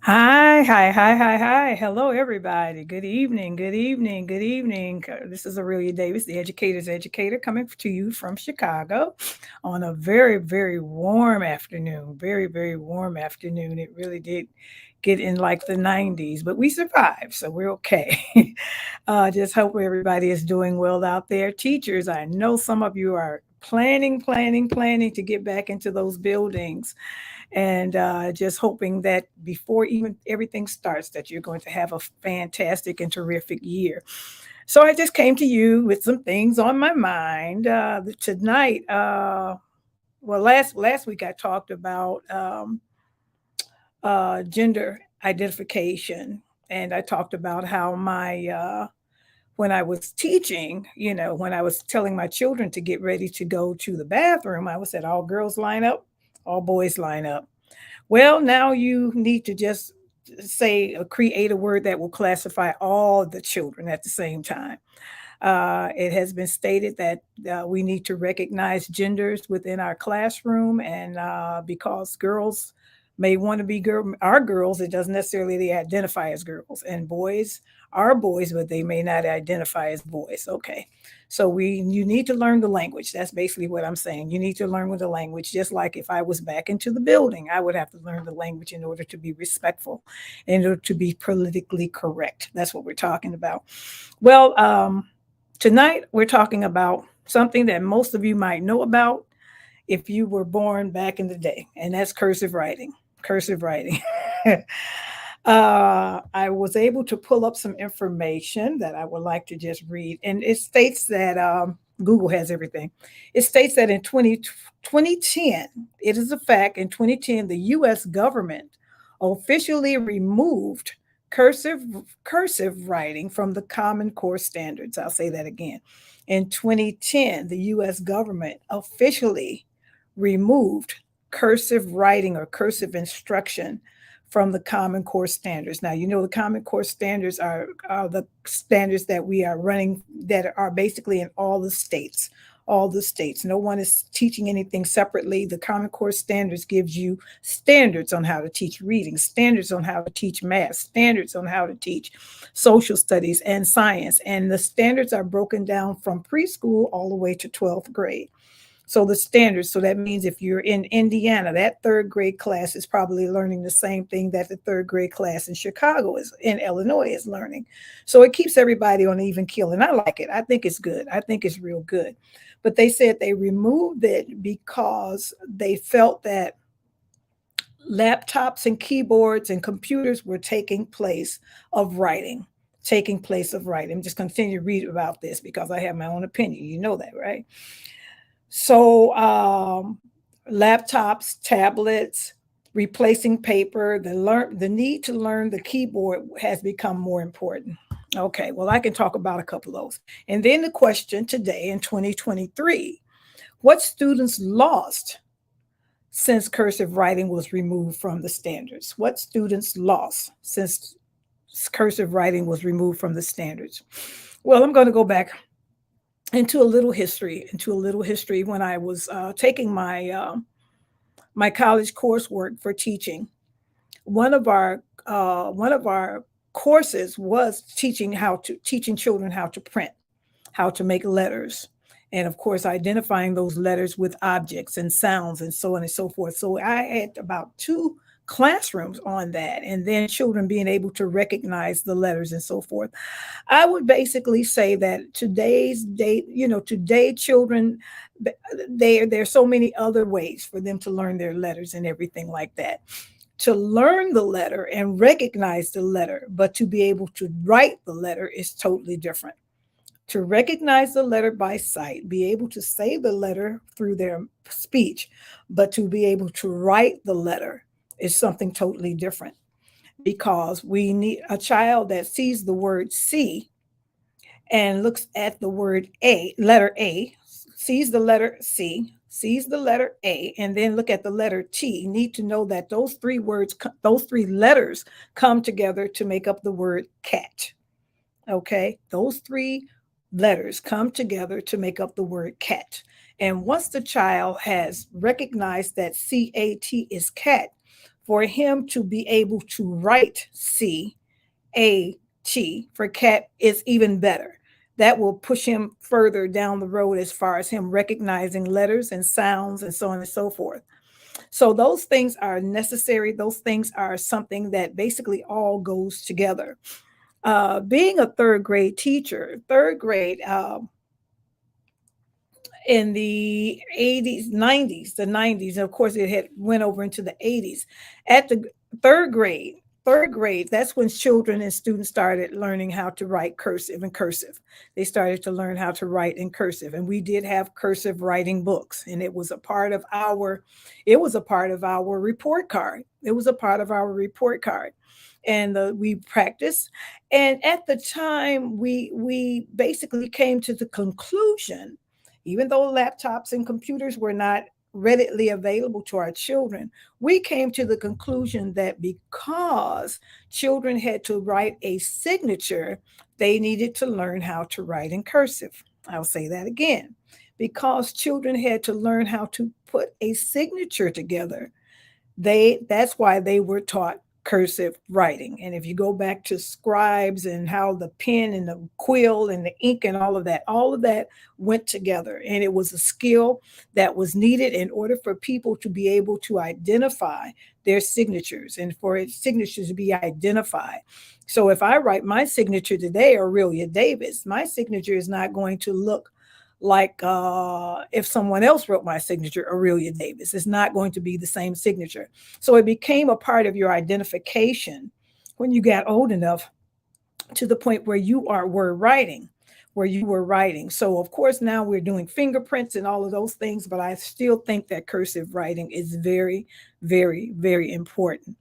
Hi, hi, hi, hi, hi. Hello, everybody. Good evening, good evening, good evening. This is Aurelia Davis, the educator's educator, coming to you from Chicago on a very, very warm afternoon. Very, very warm afternoon. It really did get in like the 90s, but we survived, so we're okay. Just hope everybody is doing well out there. Teachers, I know some of you are planning to get back into those buildings and just hoping that before even everything starts that you're going to have a fantastic and terrific year. So I just came to you with some things on my mind tonight. Well, last week I talked about gender identification, and I talked about how my when I was teaching, when I was telling my children to get ready to go to the bathroom, I would say all girls line up, all boys line up. Well, now you need to just say create a word that will classify all the children at the same time. It has been stated that we need to recognize genders within our classroom, and because girls may want to be our girls, it doesn't necessarily they identify as girls, and boys are boys, but they may not identify as boys. Okay, so you need to learn the language. That's basically what I'm saying. You need to learn with the language. Just like if I was back into the building, I would have to learn the language in order to be respectful, in order to be politically correct. That's what we're talking about. Well, tonight, we're talking about something that most of you might know about if you were born back in the day, and that's cursive writing. Cursive writing. I was able to pull up some information that I would like to just read, and it states that Google has everything. It states that in 2010, it is a fact, in 2010, the US government officially removed cursive cursive writing from the Common Core standards. I'll say that again. In 2010, the US government officially removed cursive writing or cursive instruction from the Common Core standards. Now, you know, the Common Core standards are the standards that we are running that are basically in all the states. All the states. No one is teaching anything separately. The Common Core standards gives you standards on how to teach reading, standards on how to teach math, standards on how to teach social studies and science. And the standards are broken down from preschool all the way to 12th grade. So the standards, so that means if you're in Indiana, that third grade class is probably learning the same thing that the third grade class in Chicago is in Illinois is learning. So it keeps everybody on even keel. And I like it. I think it's good. I think it's real good. But they said they removed it because they felt that laptops and keyboards and computers were taking place of writing. Taking place of writing. I'm just continue to read about this because I have my own opinion. You know that, right? So, laptops, tablets, replacing paper, the need to learn the keyboard has become more important. Okay, well, I can talk about a couple of those. And then the question today in 2023, what students lost since cursive writing was removed from the standards? What students lost since cursive writing was removed from the standards? Well, I'm going to go back into a little history when I was taking my college coursework for teaching. One of our courses was teaching children how to print, how to make letters, and of course identifying those letters with objects and sounds and so on and so forth. So I had about two classrooms on that, and then children being able to recognize the letters and so forth. I would basically say that today's date, today children, there's so many other ways for them to learn their letters and everything like that. To learn the letter and recognize the letter, but to be able to write the letter is totally different. To recognize the letter by sight, be able to say the letter through their speech, but to be able to write the letter is something totally different, because we need a child that sees the word see and looks at the word A, letter A, sees the letter C, sees the letter A, and then look at the letter T, need to know that those three letters come together to make up the word cat. Okay, those three letters come together to make up the word cat. And once the child has recognized that CAT is cat, for him to be able to write CAT for cat is even better. That will push him further down the road as far as him recognizing letters and sounds and so on and so forth. So those things are necessary. Those things are something that basically all goes together. Being a third grade teacher, third grade, in the 80s, 90s, the 90s, and of course it had went over into the 80s. At the third grade, third grade, that's when children and students started learning how to write cursive and cursive. They started to learn how to write in cursive, and we did have cursive writing books, and it was a part of our report card. It was a part of our report card. And we practiced, and at the time we basically came to the conclusion, even though laptops and computers were not readily available to our children, we came to the conclusion that because children had to write a signature, they needed to learn how to write in cursive. I'll say that again. Because children had to learn how to put a signature together, that's why they were taught cursive writing. And if you go back to scribes and how the pen and the quill and the ink and all of that went together, and it was a skill that was needed in order for people to be able to identify their signatures and for its signatures to be identified. So if I write my signature today, Aurelia Davis, my signature is not going to look like if someone else wrote my signature, Aurelia Davis. It's not going to be the same signature. So it became a part of your identification when you got old enough to the point where you were writing. So of course now we're doing fingerprints and all of those things, but I still think that cursive writing is very, very, very important.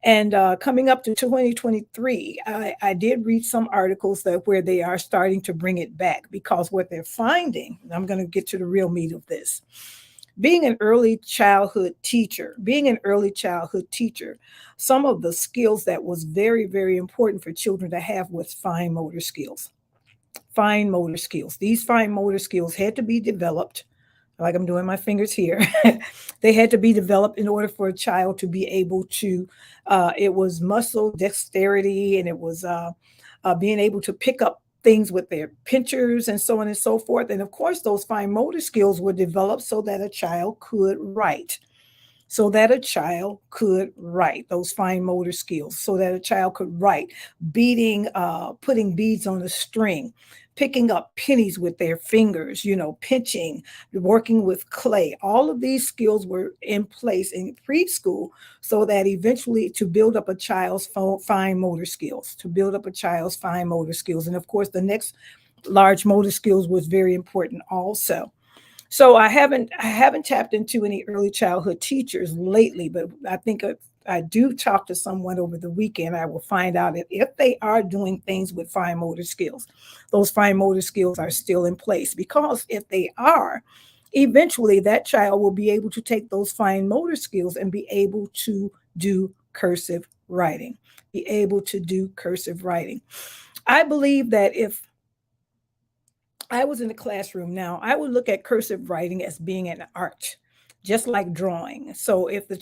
And coming up to 2023, I did read some articles that where they are starting to bring it back, because what they're finding, and I'm going to get to the real meat of this, being an early childhood teacher, some of the skills that was very, very important for children to have was fine motor skills. Fine motor skills. These fine motor skills had to be developed, like I'm doing my fingers here. They had to be developed in order for a child to be able to, it was muscle dexterity, and it was being able to pick up things with their pinchers and so on and so forth. And of course, those fine motor skills were developed so that a child could write, those fine motor skills, so that a child could write, putting beads on a string, picking up pennies with their fingers, pinching, working with clay. All of these skills were in place in preschool so that eventually to build up a child's fine motor skills, And of course, the next large motor skills was very important also. So I haven't tapped into any early childhood teachers lately, but I think if I do talk to someone over the weekend, I will find out if they are doing things with fine motor skills, those fine motor skills are still in place. Because if they are, eventually that child will be able to take those fine motor skills and be able to do cursive writing, I believe that if I was in the classroom now, I would look at cursive writing as being an art, just like drawing. So if the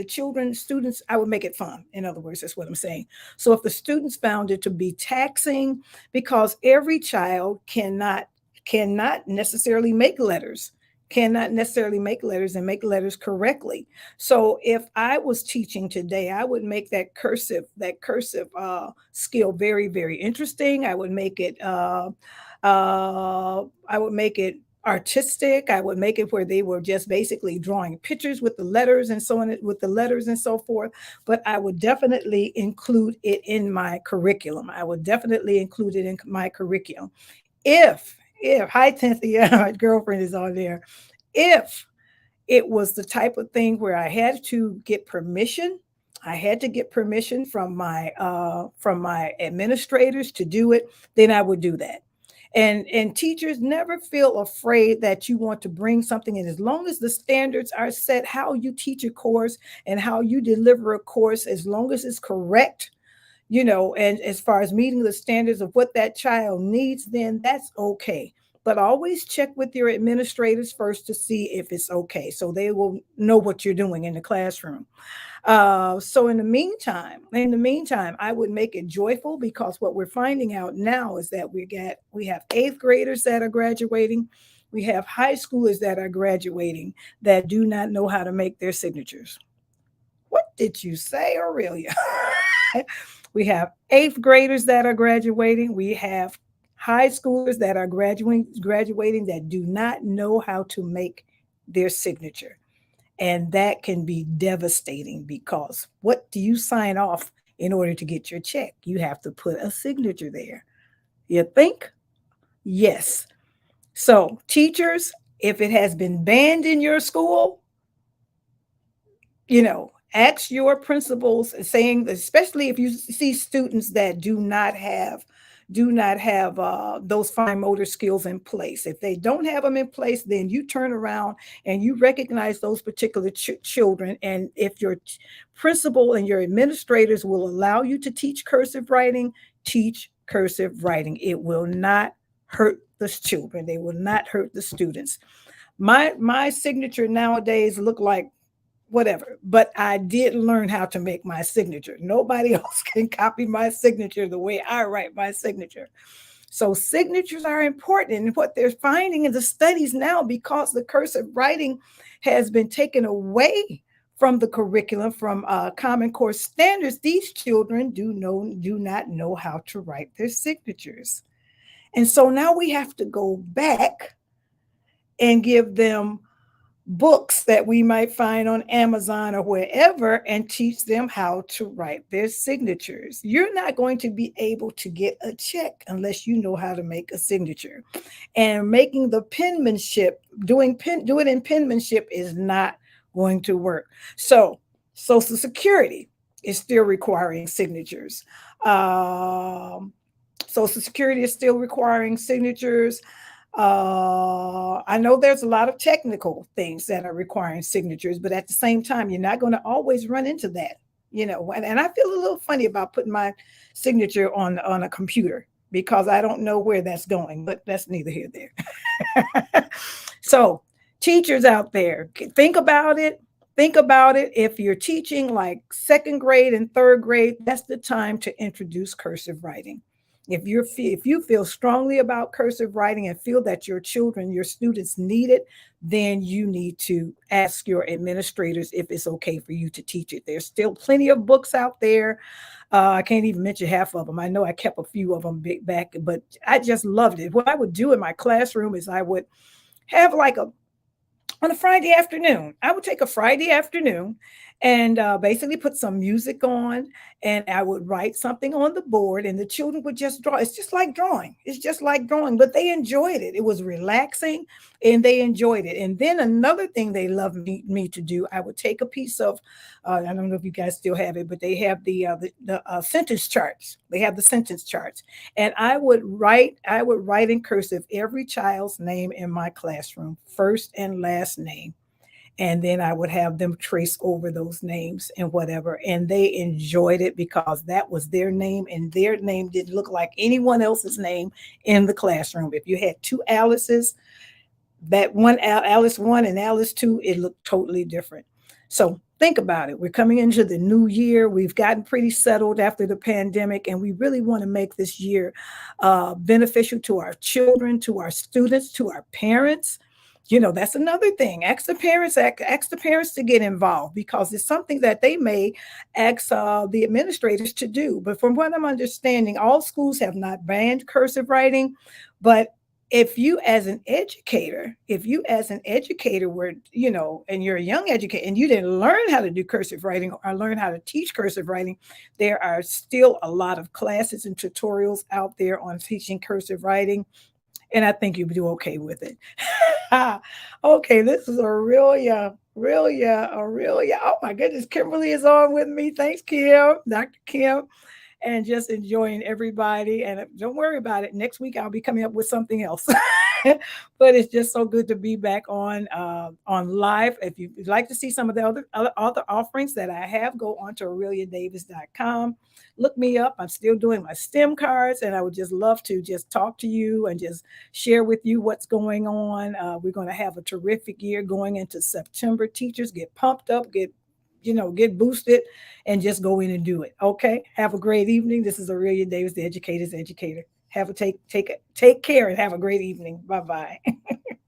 children, students, I would make it fun. In other words, that's what I'm saying. So if the students found it to be taxing, because every child cannot necessarily make letters, and make letters correctly. So if I was teaching today, I would make that cursive skill very, very interesting. I would make it artistic. I would make it where they were just basically drawing pictures with the letters and so on, with the letters and so forth. But I would definitely include it in my curriculum. If hi Cynthia, my girlfriend is on there. If it was the type of thing where I had to get permission. I had to get permission from my administrators to do it. Then I would do that. And teachers never feel afraid that you want to bring something in, as long as the standards are set, how you teach a course and how you deliver a course, as long as it's correct, and as far as meeting the standards of what that child needs, then that's okay. but always check with your administrators first to see if it's okay. So they will know what you're doing in the classroom. So in the meantime, I would make it joyful because what we're finding out now is that we have eighth graders that are graduating. We have high schoolers that are graduating that do not know how to make their signatures. What did you say, Aurelia? We have eighth graders that are graduating. We have high schoolers that are graduating that do not know how to make their signature. And that can be devastating because what do you sign off in order to get your check? You have to put a signature there. You think? Yes. So, teachers, if it has been banned in your school, ask your principals saying, especially if you see students that do not have those fine motor skills in place. If they don't have them in place, then you turn around and you recognize those particular children. And if your principal and your administrators will allow you to teach cursive writing, teach cursive writing. It will not hurt the children. They will not hurt the students. My signature nowadays look like whatever, but I did learn how to make my signature. Nobody else can copy my signature the way I write my signature. So signatures are important. And what they're finding in the studies now, because the cursive writing has been taken away from the curriculum, from Common Core standards, these children do not know how to write their signatures. And so now we have to go back and give them books that we might find on Amazon or wherever and teach them how to write their signatures. You're not going to be able to get a check unless you know how to make a signature. And making the penmanship, do it in penmanship is not going to work. So Social Security is still requiring signatures. Social Security is still requiring signatures. I know there's a lot of technical things that are requiring signatures, but at the same time, you're not going to always run into that, And I feel a little funny about putting my signature on a computer because I don't know where that's going, but that's neither here nor there. So, teachers out there, think about it. Think about it. If you're teaching like second grade and third grade, that's the time to introduce cursive writing. If you feel strongly about cursive writing and feel that your children, your students need it, then you need to ask your administrators if it's okay for you to teach it. There's still plenty of books out there. I can't even mention half of them. I know I kept a few of them back, but I just loved it. What I would do in my classroom is I would have like on a Friday afternoon. I would take a Friday afternoon and basically put some music on, and I would write something on the board, and the children would just draw. It's just like drawing. It's just like drawing, but they enjoyed it. It was relaxing, and they enjoyed it. And then another thing they loved me to do, I would take a piece of, I don't know if you guys still have it, but they have the sentence charts. They have the sentence charts, and I would write in cursive every child's name in my classroom, first and last name. And then I would have them trace over those names and whatever. And they enjoyed it because that was their name, and their name didn't look like anyone else's name in the classroom. If you had two Alice's, that one Alice 1 and Alice 2, it looked totally different. So think about it. We're coming into the new year. We've gotten pretty settled after the pandemic, and we really want to make this year beneficial to our children, to our students, to our parents. That's another thing. Ask the parents to get involved because it's something that they may ask the administrators to do. But from what I'm understanding, all schools have not banned cursive writing, but if you as an educator were, and you're a young educator and you didn't learn how to do cursive writing or learn how to teach cursive writing, there are still a lot of classes and tutorials out there on teaching cursive writing. And I think you'll do okay with it. Okay, this is Aurelia. Aurelia. Oh my goodness, Kimberly is on with me. Thanks, Kim, Dr. Kim, and just enjoying everybody. And don't worry about it. Next week, I'll be coming up with something else. But it's just so good to be back on live. If you'd like to see some of the other offerings that I have, go on to aureliadavis.com. Look me up. I'm still doing my STEM cards, and I would just love to just talk to you and just share with you what's going on. We're going to have a terrific year going into September. Teachers get pumped up, get boosted, and just go in and do it. Okay. Have a great evening. This is Aurelia Davis, the educator's educator. Have a take care and have a great evening. Bye bye.